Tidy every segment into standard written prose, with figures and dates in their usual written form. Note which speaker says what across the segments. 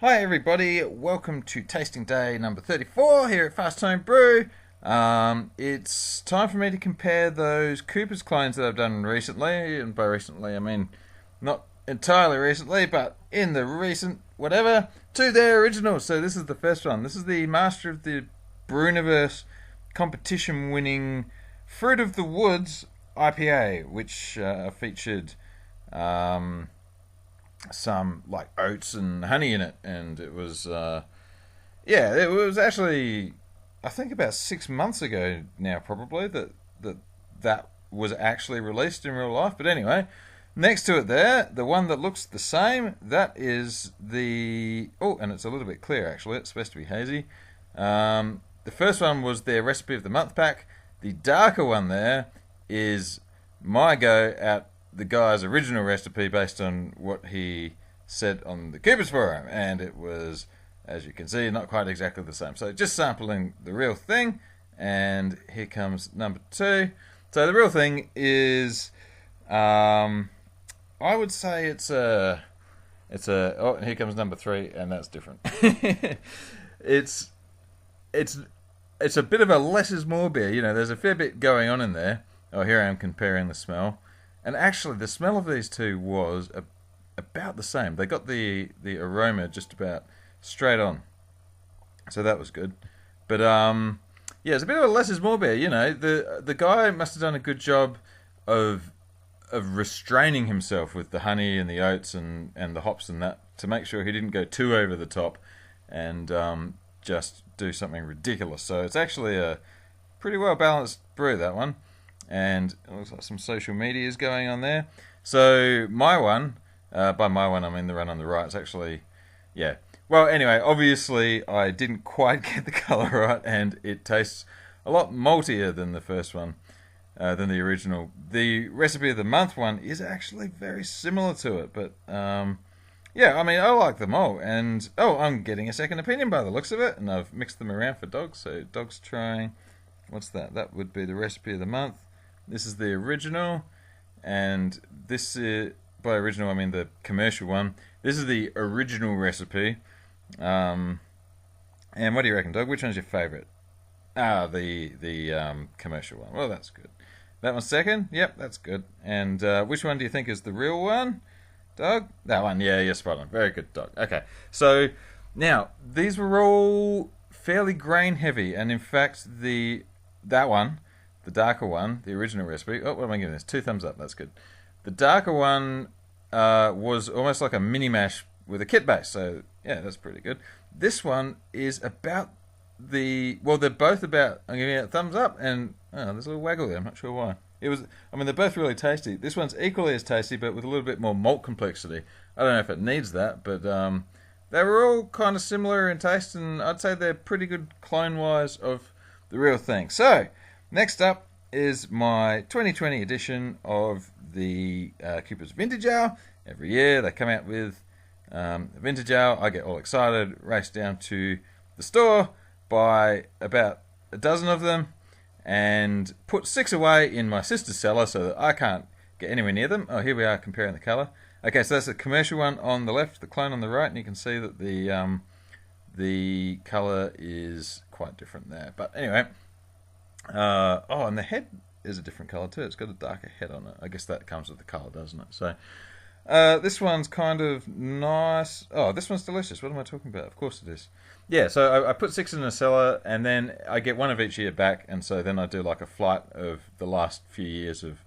Speaker 1: Hi everybody, welcome to tasting day number 34 here at Fast Homebrew. It's time for me to compare those Cooper's clones that I've done recently, and by recently I mean not entirely recently, but in the recent whatever, to their originals. So this is the first one. This is the Master of the Brewniverse competition winning Fruit of the Woods IPA, which featured some like oats and honey in it, and it was it was actually I think about 6 months ago now probably that was actually released in real life. But anyway, next to it there, the one that looks the same, that is the and it's a little bit clear actually, it's supposed to be hazy. The first one was their recipe of the month pack. The darker one there is my go at the guy's original recipe based on what he said on the Cooper's forum, and it was, as you can see, not quite exactly the same. So just sampling the real thing, and here comes number 2. So the real thing is, I would say it's a oh, and here comes number 3, and that's different. it's a bit of a less is more beer. You know, there's a fair bit going on in there. Oh, here I am comparing the smell. And actually, the smell of these two was about the same. They got the aroma just about straight on, so that was good. But it's a bit of a less is more beer. You know, the guy must have done a good job of restraining himself with the honey and the oats and the hops and that, to make sure he didn't go too over the top and just do something ridiculous. So it's actually a pretty well balanced brew, that one. And it looks like some social media is going on there. So my one, by my one I mean the one on the right, it's actually, yeah. Well, anyway, obviously I didn't quite get the colour right, and it tastes a lot maltier than the first one, than the original. The recipe of the month one is actually very similar to it, but yeah, I mean, I like them all. And I'm getting a second opinion by the looks of it, and I've mixed them around for dogs. So dog's trying, what's that? That would be the recipe of the month. This is the original, and this is, by original I mean the commercial one. This is the original recipe. And what do you reckon, Doug? Which one's your favourite? The commercial one. Well, that's good. That one's second? Yep, that's good. And which one do you think is the real one, Doug? That one, yeah, you're spot on. Very good, Doug. Okay, so now, these were all fairly grain heavy, and in fact, that one, the darker one, the original recipe. Oh, what am I giving this? 2 thumbs up. That's good. The darker one was almost like a mini mash with a kit base. So yeah, that's pretty good. This one is about they're both about. I'm giving it a thumbs up, and there's a little waggle there. I'm not sure why. They're both really tasty. This one's equally as tasty, but with a little bit more malt complexity. I don't know if it needs that, but they were all kind of similar in taste, and I'd say they're pretty good clone-wise of the real thing. So next up is my 2020 edition of the Cooper's Vintage Ale. Every year they come out with a Vintage Ale. I get all excited, race down to the store, buy about a dozen of them, and put 6 away in my sister's cellar so that I can't get anywhere near them. Oh, here we are comparing the colour. Okay, so that's the commercial one on the left, the clone on the right, and you can see that the colour is quite different there. But anyway, and the head is a different colour too. It's got a darker head on it. I guess that comes with the colour, doesn't it? So this one's kind of nice. Oh, this one's delicious. What am I talking about? Of course it is. Yeah, so I put 6 in the cellar, and then I get one of each year back, and so then I do like a flight of the last few years of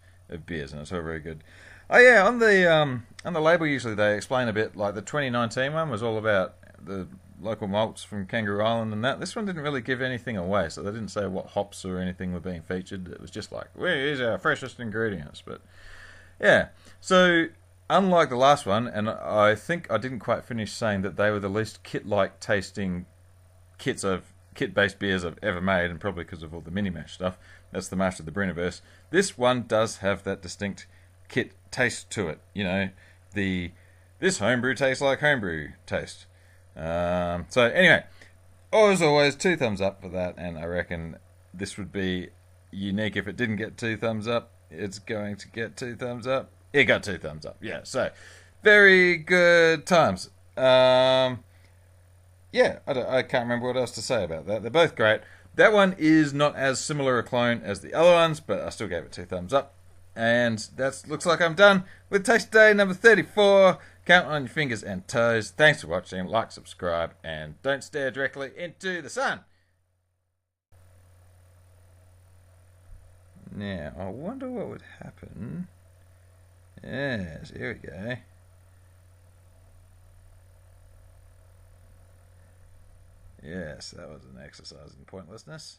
Speaker 1: beers, and it's all very good. Oh yeah, on the label usually they explain a bit, like the 2019 one was all about the local malts from Kangaroo Island and that. This one didn't really give anything away, so they didn't say what hops or anything were being featured. It was just like, well, here's our freshest ingredients. But yeah, so unlike the last one, and I think I didn't quite finish saying that they were the least kit-like tasting kit-based beers I've ever made, and probably because of all the mini-mash stuff. That's the Master of the Brewniverse. This one does have that distinct kit taste to it. You know, this homebrew tastes like homebrew taste. So anyway, as always, 2 thumbs up for that, and I reckon this would be unique if it didn't get 2 thumbs up. It's going to get 2 thumbs up. It got 2 thumbs up. Yeah, so very good times. yeah, I can't remember what else to say about that. They're both great. That one is not as similar a clone as the other ones, but I still gave it 2 thumbs up. And that looks like I'm done with Taste Day number 34. Count on your fingers and toes. Thanks for watching. Like, subscribe, and don't stare directly into the sun. Now, I wonder what would happen. Yes, here we go. Yes, that was an exercise in pointlessness.